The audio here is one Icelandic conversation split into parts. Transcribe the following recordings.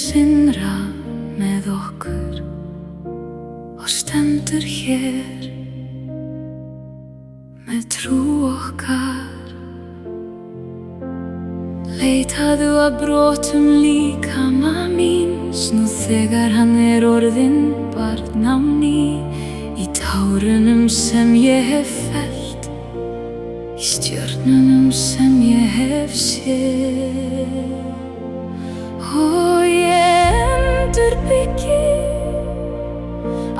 sinnra með okkur og stendur hér með trú okkar. Leitaðu að brotum líkama míns nú þegar hann er orðinn barn á ný, í tárunum sem ég hef fellt, í stjörnunum sem ég hef séð. Og ég endurbyggi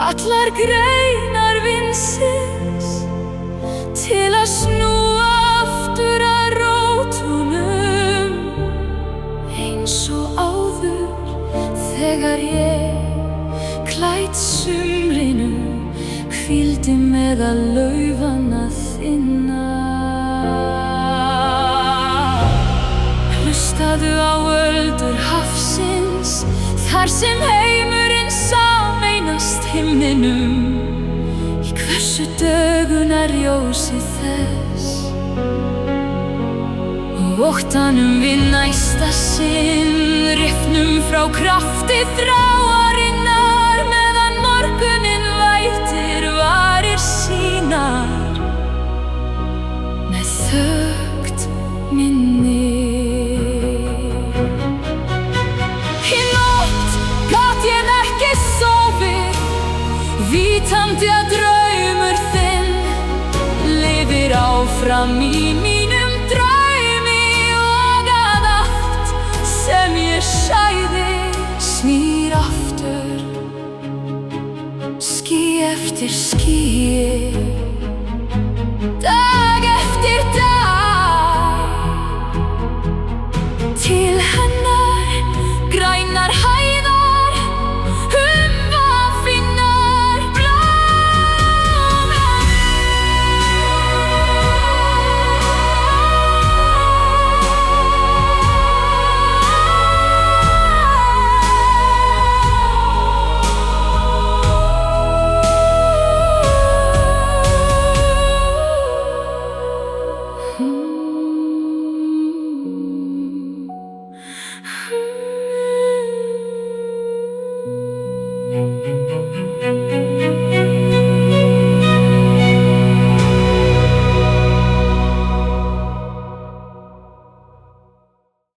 allar greinar vindsins til að snúa aftur að rótunum, eins og áður þegar ég klædd sumrinu hvíldi meðal laufanna þinna. Hlustaðu á öldur hafsins, þar sem heimurinn sameinast himninum, í hversu dögunar ljósi þess, og óttanum við næsta sinn rifnum frá krafti þráarinnar, meðan morgunninn vætir varir sínar með þöggt minni. Vitandi að draumur þinn lifir áfram í mínum draumi, og að allt sem ég sæði snýr aftur, ský eftir skýi.